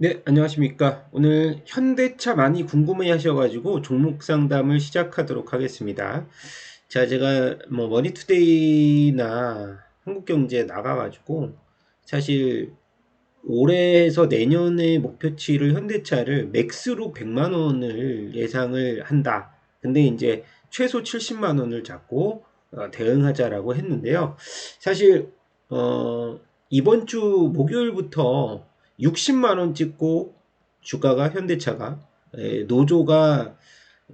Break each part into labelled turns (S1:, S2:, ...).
S1: 네, 안녕하십니까. 오늘 현대차 많이 궁금해 하셔가지고 종목 상담을 시작하도록 하겠습니다. 자, 제가 뭐 머니투데이나 한국경제 나가가지고 사실 올해에서 내년의 목표치를 현대차를 맥스로 100만 원을 예상을 한다. 근데 이제 최소 70만 원을 잡고 대응하자라고 했는데요. 사실 이번 주 목요일부터 60만 원 찍고 주가가 현대차가 노조가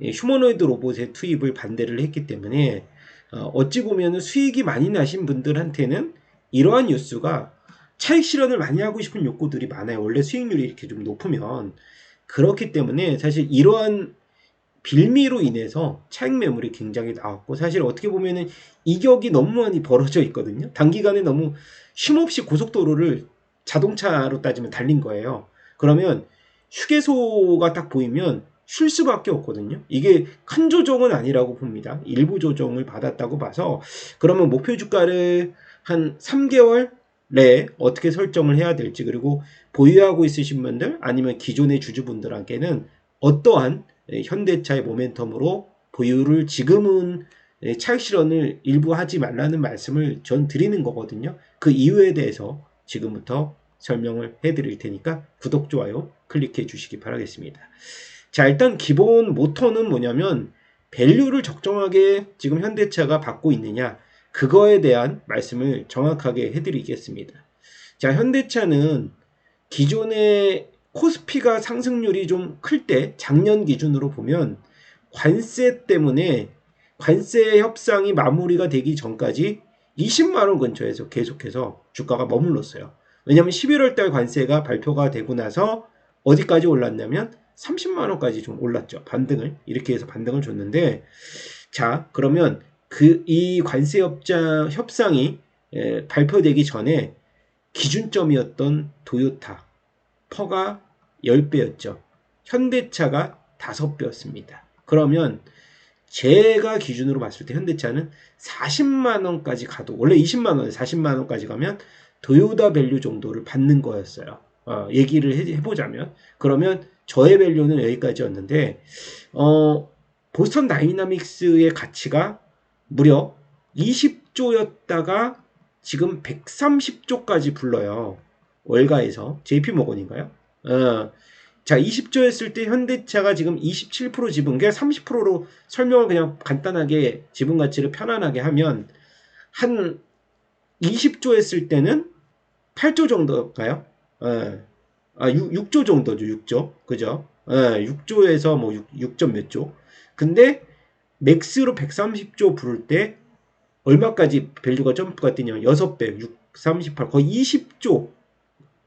S1: 휴머노이드 로봇의 투입을 반대를 했기 때문에 어찌 보면 수익이 많이 나신 분들한테는 이러한 뉴스가 차익 실현을 많이 하고 싶은 욕구들이 많아요. 원래 수익률이 이렇게 좀 높으면. 그렇기 때문에 사실 이러한 빌미로 인해서 차익 매물이 굉장히 나왔고, 사실 어떻게 보면은 이격이 너무 많이 벌어져 있거든요. 단기간에 너무 쉼없이 고속도로를 자동차로 따지면 달린 거예요. 그러면 휴게소가 딱 보이면 쉴 수밖에 없거든요. 이게 큰 조정은 아니라고 봅니다. 일부 조정을 받았다고 봐서, 그러면 목표 주가를 한 3개월 내에 어떻게 설정을 해야 될지, 그리고 보유하고 있으신 분들 아니면 기존의 주주분들에게는 어떠한 현대차의 모멘텀으로 보유를 지금은 차익 실현을 일부 하지 말라는 말씀을 전 드리는 거거든요. 그 이유에 대해서 지금부터 설명을 해드릴 테니까 구독, 좋아요 클릭해 주시기 바라겠습니다. 자, 일단 기본 모터는 뭐냐면 밸류를 적정하게 지금 현대차가 받고 있느냐, 그거에 대한 말씀을 정확하게 해드리겠습니다. 자, 현대차는 기존의 코스피가 상승률이 좀 클 때 작년 기준으로 보면 관세 때문에 관세 협상이 마무리가 되기 전까지 20만 원 근처에서 계속해서 주가가 머물렀어요. 왜냐하면 11월 달 관세가 발표가 되고 나서 어디까지 올랐냐면 30만 원까지 좀 올랐죠. 반등을 이렇게 해서 반등을 줬는데, 자, 그러면 이 관세 협상이 발표되기 전에 기준점이었던 도요타 퍼가 10배였죠. 현대차가 5배였습니다. 그러면 제가 기준으로 봤을 때 현대차는 40만 원까지 가도, 원래 20만 원, 40만 원까지 가면 도요타 밸류 정도를 받는 거였어요. 얘기를 해보자면, 그러면 저의 밸류는 여기까지였는데, 보스턴 다이나믹스의 가치가 무려 20조였다가 지금 130조까지 불러요. 월가에서 JP모건인가요? 자, 20조 했을 때 현대차가 지금 27% 지분, 그냥 30%로 설명을 그냥 간단하게 지분 가치를 편안하게 하면 한 20조 했을 때는 8조 정도일까요? 예. 6조 정도죠, 6조. 그죠? 6조에서 뭐 6점 몇 조. 근데 맥스로 130조 부를 때 얼마까지 밸류가 점프가 뛰냐면 6배, 6, 38, 거의 20조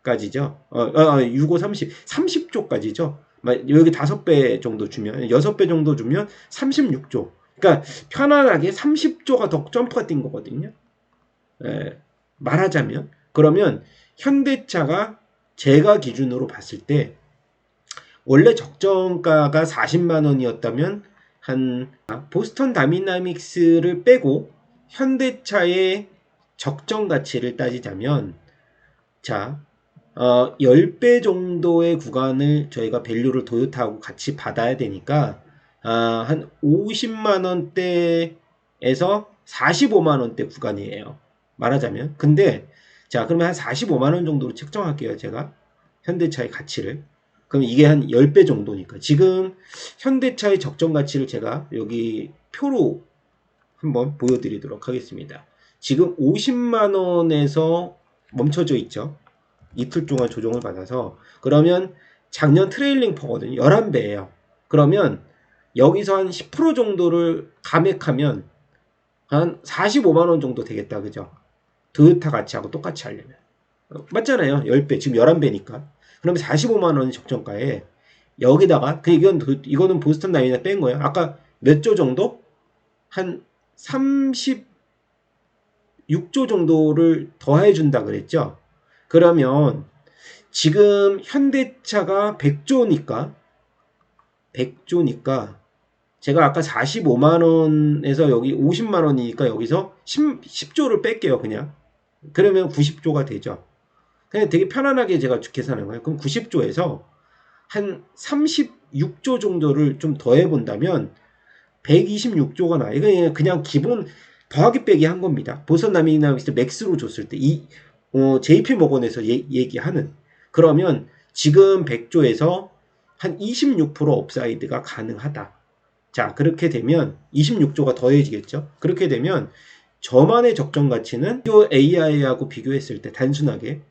S1: 까지죠. 6, 5, 30, 30조까지죠. 여기 5배 정도 주면, 6배 정도 주면 36조. 그러니까 편안하게 30조가 더 점프가 뛴 거거든요. 말하자면. 그러면 현대차가 제가 기준으로 봤을 때 원래 적정가가 40만 원이었다면 한 보스턴 다이나믹스를 빼고 현대차의 적정 가치를 따지자면, 자, 10배 정도의 구간을 저희가 밸류를 도요타하고 같이 받아야 되니까, 한 50만 원대에서 45만 원대 구간이에요. 말하자면. 근데, 자, 그러면 한 45만 원 정도로 책정할게요, 제가. 현대차의 가치를. 그럼 이게 한 10배 정도니까. 지금 현대차의 적정 가치를 제가 여기 표로 한번 보여드리도록 하겠습니다. 지금 50만 원에서 멈춰져 있죠. 이틀 동안 조정을 받아서, 그러면 작년 트레일링 퍼거든요. 11배예요. 그러면 여기서 한 10% 정도를 감액하면 한 45만 원 정도 되겠다. 그죠? 도요타 가치하고 똑같이 하려면. 맞잖아요. 10배. 지금 11배니까. 그러면 45만 원이 적정가에 여기다가 이거는 보스턴 다이나 뺀 거예요. 아까 몇 조 정도? 한 36조 정도를 더해 준다 그랬죠? 그러면 지금 현대차가 100조니까 제가 아까 45만 원에서 여기 50만 원이니까 여기서 10조를 뺄게요, 그냥. 그러면 90조가 되죠. 그냥 되게 편안하게 제가 계산한 거예요. 그럼 90조에서 한 36조 정도를 좀 더해 본다면 126조가 나와요. 이거 그냥 기본 더하기 빼기 한 겁니다. 보선 다이나믹스 맥스로 줬을 때 JP 모건에서 얘기하는, 그러면 지금 100조에서 한 26% 업사이드가 가능하다. 자, 그렇게 되면 26조가 더해지겠죠. 그렇게 되면 저만의 적정 가치는 AI하고 비교했을 때 단순하게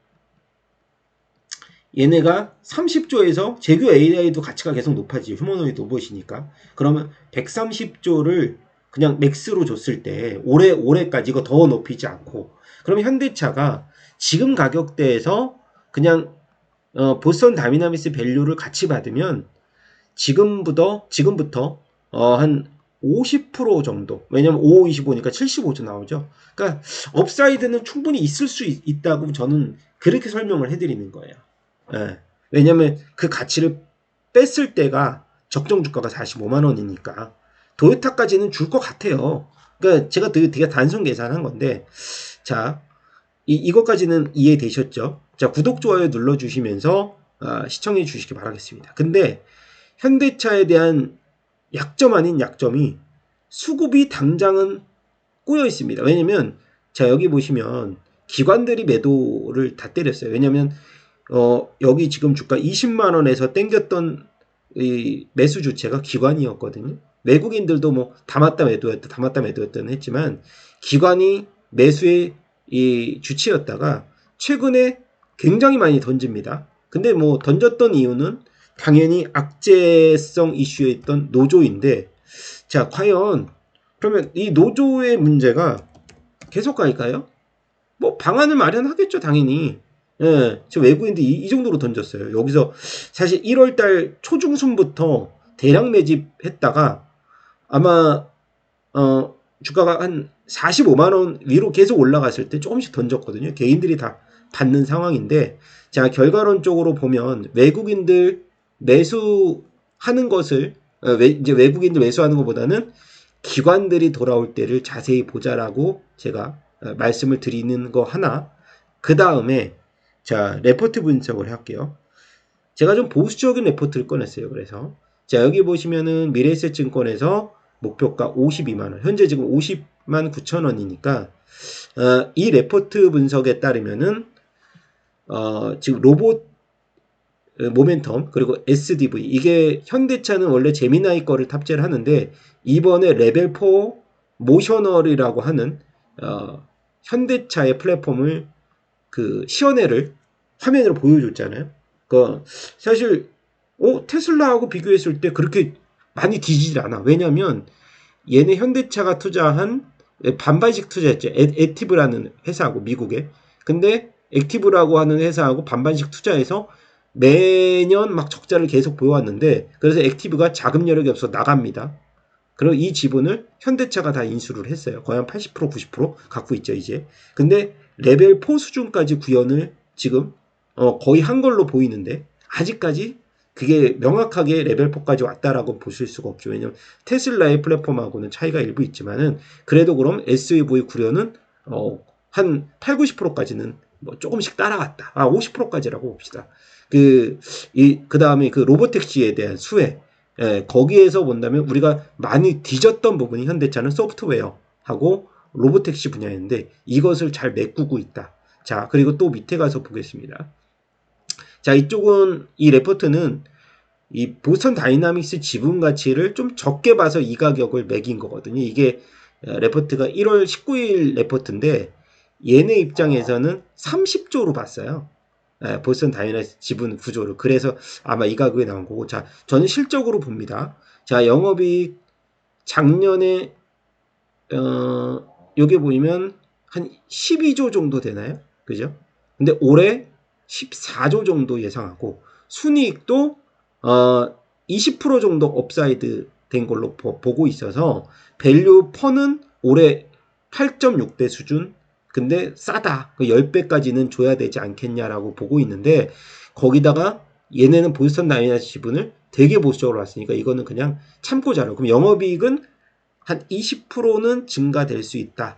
S1: 얘네가 30조에서 제규 AI도 가치가 계속 높아지죠. 휴머노이드 로봇이니까. 그러면 130조를 그냥 맥스로 줬을 때 올해까지 이거 더 높이지 않고, 그러면 현대차가 지금 가격대에서 그냥 보스턴 다이나믹스 밸류를 같이 받으면 지금부터 한 50% 정도, 왜냐면 5525니까 75조 나오죠. 그러니까 업사이드는 충분히 있을 수 있다고 저는 그렇게 설명을 해드리는 거예요. 예. 왜냐면 그 가치를 뺐을 때가 적정 주가가 45만 원이니까 도요타까지는 줄 것 같아요. 그러니까 제가 되게 단순 계산한 건데, 자, 이것까지는 이해되셨죠? 자, 구독, 좋아요 눌러주시면서 시청해 주시기 바라겠습니다. 근데 현대차에 대한 약점 아닌 약점이 수급이 당장은 꼬여 있습니다. 왜냐면 자, 여기 보시면 기관들이 매도를 다 때렸어요. 왜냐면 여기 지금 주가 20만 원에서 땡겼던 이 매수 주체가 기관이었거든요. 외국인들도 뭐 담았다 매도였다 했지만 기관이 매수의 이 주체였다가 최근에 굉장히 많이 던집니다. 근데 뭐 던졌던 이유는 당연히 악재성 이슈에 있던 노조인데, 자, 과연 그러면 이 노조의 문제가 계속 갈까요? 뭐 방안을 마련하겠죠, 당연히. 예, 저 외국인들이 이 정도로 던졌어요. 여기서 사실 1월달 초중순부터 대량 매집했다가 아마 주가가 한 45만 원 위로 계속 올라갔을 때 조금씩 던졌거든요. 개인들이 다 받는 상황인데, 자, 결과론적으로 보면 외국인들 매수하는 것을 이제 외국인들 매수하는 것보다는 기관들이 돌아올 때를 자세히 보자라고 제가 말씀을 드리는 거 하나. 그 다음에 자, 레포트 분석을 할게요. 제가 좀 보수적인 레포트를 꺼냈어요. 그래서 자, 여기 보시면은 미래에셋증권에서 목표가 52만 원, 현재 지금 50만 9천 원이니까 이 레포트 분석에 따르면은 지금 로봇 모멘텀 그리고 SDV, 이게 현대차는 원래 제미나이 거를 탑재를 하는데 이번에 레벨 4 모셔널이라고 하는 현대차의 플랫폼을 그 시연회를 화면으로 보여줬잖아요. 그 사실 테슬라하고 비교했을 때 그렇게 많이 뒤지질 않아. 왜냐면 얘네 현대차가 투자한 반반씩 투자했죠. 액티브라는 회사하고 미국에. 근데 액티브라고 하는 회사하고 반반씩 투자해서 매년 막 적자를 계속 보여왔는데, 그래서 액티브가 자금 여력이 없어서 나갑니다. 그리고 이 지분을 현대차가 다 인수를 했어요. 거의 한 80% 90% 갖고 있죠, 이제. 근데 레벨 4 수준까지 구현을 지금 거의 한 걸로 보이는데 아직까지 그게 명확하게 레벨 4까지 왔다라고 보실 수가 없죠. 왜냐면 테슬라의 플랫폼하고는 차이가 일부 있지만은 그래도 그럼 SUV 구현은 한 8, 90%까지는 뭐 조금씩 따라갔다. 50%까지라고 봅시다. 그 다음에 그 로보택시에 대한 수혜, 거기에서 본다면 우리가 많이 뒤졌던 부분이 현대차는 소프트웨어하고 로보택시 분야인데 이것을 잘 메꾸고 있다. 자, 그리고 또 밑에 가서 보겠습니다. 자, 이쪽은 이 레포트는 이 보스턴 다이나믹스 지분 가치를 좀 적게 봐서 이 가격을 매긴 거거든요. 이게 레포트가 1월 19일 레포트인데 얘네 입장에서는 30조로 봤어요. 보스턴 다이나믹스 지분 구조를. 그래서 아마 이 가격에 나온 거고, 자, 저는 실적으로 봅니다. 자, 영업이익 작년에 여기 보이면 한 12조 정도 되나요? 그죠? 근데 올해 14조 정도 예상하고 순이익도 20% 정도 업사이드 된 걸로 보고 있어서 밸류 퍼는 올해 8.6대 수준. 근데 싸다. 10배까지는 줘야 되지 않겠냐라고 보고 있는데, 거기다가 얘네는 보스턴 다이나믹스 지분을 되게 보수적으로 왔으니까 이거는 그냥 참고 자료. 그럼 영업이익은 한 20%는 증가될 수 있다.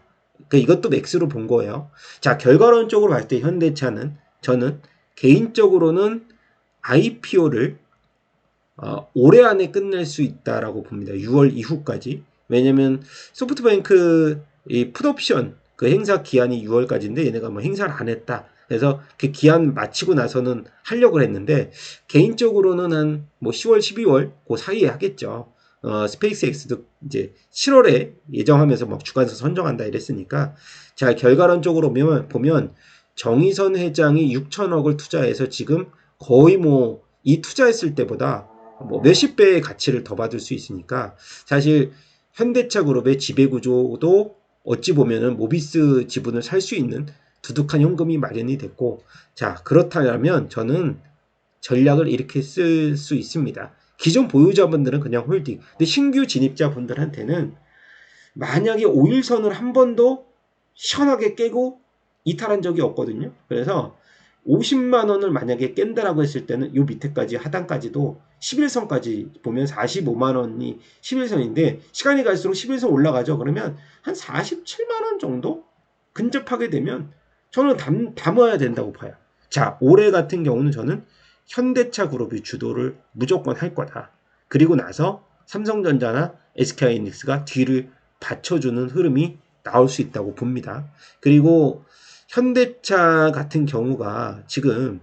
S1: 그러니까 이것도 맥스로 본 거예요. 자, 결과론적으로 봤을 때 현대차는 저는 개인적으로는 IPO를 올해 안에 끝낼 수 있다라고 봅니다. 6월 이후까지. 왜냐면 소프트뱅크 이 풋옵션 그 행사 기한이 6월까지인데 얘네가 뭐 행사를 안 했다. 그래서 그 기한 마치고 나서는 하려고 했는데 개인적으로는 한 뭐 10월, 12월 그 사이에 하겠죠. 스페이스X도 이제 7월에 예정하면서 막 주관사 선정한다 이랬으니까 자 결과론적으로 보면 정의선 회장이 6천억을 투자해서 지금 거의 뭐 이 투자했을 때보다 뭐 몇십 배의 가치를 더 받을 수 있으니까 사실 현대차 그룹의 지배구조도 어찌 보면은 모비스 지분을 살 수 있는 두둑한 현금이 마련이 됐고 자 그렇다면 저는 전략을 이렇게 쓸 수 있습니다. 기존 보유자분들은 그냥 홀딩. 근데 신규 진입자분들한테는 만약에 5일선을 한 번도 시원하게 깨고 이탈한 적이 없거든요. 그래서 50만 원을 만약에 깬다라고 했을 때는 요 밑에까지 하단까지도 11선까지 보면 45만 원이 11선인데 시간이 갈수록 11선 올라가죠. 그러면 한 47만 원 정도 근접하게 되면 저는 담아야 된다고 봐요. 자, 올해 같은 경우는 저는 현대차 그룹이 주도를 무조건 할 거다. 그리고 나서 삼성전자나 SK하이닉스가 뒤를 받쳐주는 흐름이 나올 수 있다고 봅니다. 그리고 현대차 같은 경우가 지금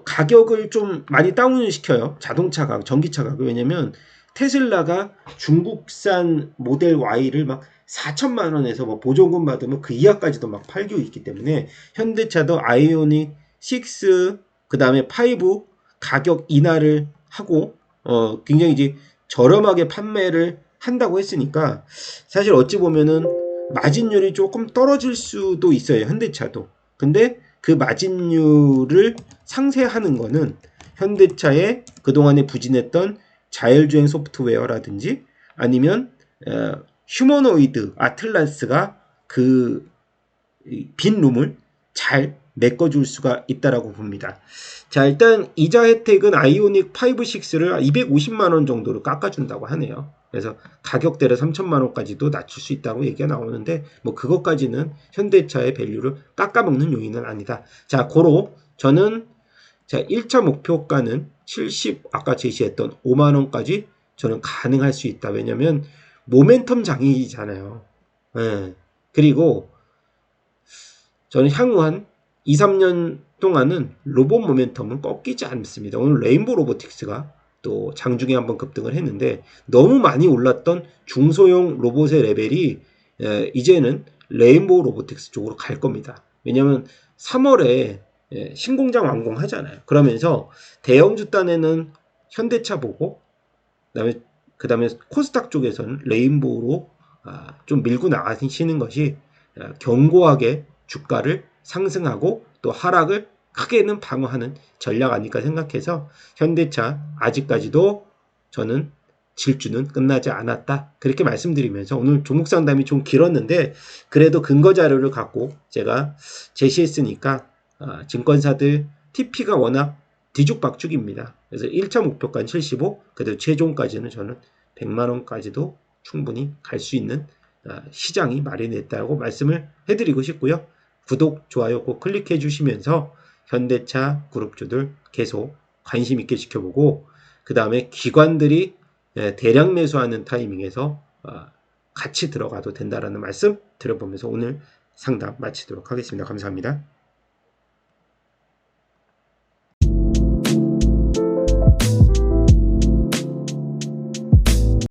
S1: 가격을 좀 많이 다운을 시켜요. 자동차 가격, 전기차 가격. 왜냐면 테슬라가 중국산 모델 Y를 막 4천만 원에서 뭐 보조금 받으면 그 이하까지도 막 팔고 있기 때문에 현대차도 아이오닉 6, 그 다음에 5 가격 인하를 하고 굉장히 이제 저렴하게 판매를 한다고 했으니까 사실 어찌 보면은 마진율이 조금 떨어질 수도 있어요. 현대차도. 근데 그 마진율을 상쇄하는 거는 현대차의 그동안에 부진했던 자율주행 소프트웨어라든지 아니면 휴머노이드 아틀라스가 그 빈 룸을 잘 메꿔줄 수가 있다라고 봅니다. 자, 일단 이자 혜택은 아이오닉 5, 6를 250만 원 정도로 깎아준다고 하네요. 그래서 가격대를 3천만 원까지도 낮출 수 있다고 얘기가 나오는데 뭐 그것까지는 현대차의 밸류를 깎아먹는 요인은 아니다. 자, 고로 저는 자 1차 목표가는 70 아까 제시했던 5만 원까지 저는 가능할 수 있다. 왜냐면 모멘텀 장이잖아요. 예. 그리고 저는 향후 한 2, 3년 동안은 로봇 모멘텀은 꺾이지 않습니다. 오늘 레인보우 로보틱스가 또 장중에 한번 급등을 했는데 너무 많이 올랐던 중소형 로봇의 레벨이 이제는 레인보우 로보틱스 쪽으로 갈 겁니다. 왜냐하면 3월에 신공장 완공하잖아요. 그러면서 대형주 딴에는 현대차 보고 그다음에 코스닥 쪽에서는 레인보우로 좀 밀고 나가시는 것이 견고하게 주가를 상승하고 또 하락을 크게는 방어하는 전략 아닐까 생각해서 현대차 아직까지도 저는 질주는 끝나지 않았다. 그렇게 말씀드리면서 오늘 종목 상담이 좀 길었는데 그래도 근거 자료를 갖고 제가 제시했으니까 증권사들 TP가 워낙 뒤죽박죽입니다. 그래서 1차 목표가는 75, 그래도 최종까지는 저는 100만 원까지도 충분히 갈 수 있는 시장이 마련됐다고 말씀을 해드리고 싶고요. 구독, 좋아요 꼭 클릭해 주시면서 현대차 그룹주들 계속 관심 있게 지켜보고 그 다음에 기관들이 대량 매수하는 타이밍에서 같이 들어가도 된다라는 말씀 드려보면서 오늘 상담 마치도록 하겠습니다. 감사합니다.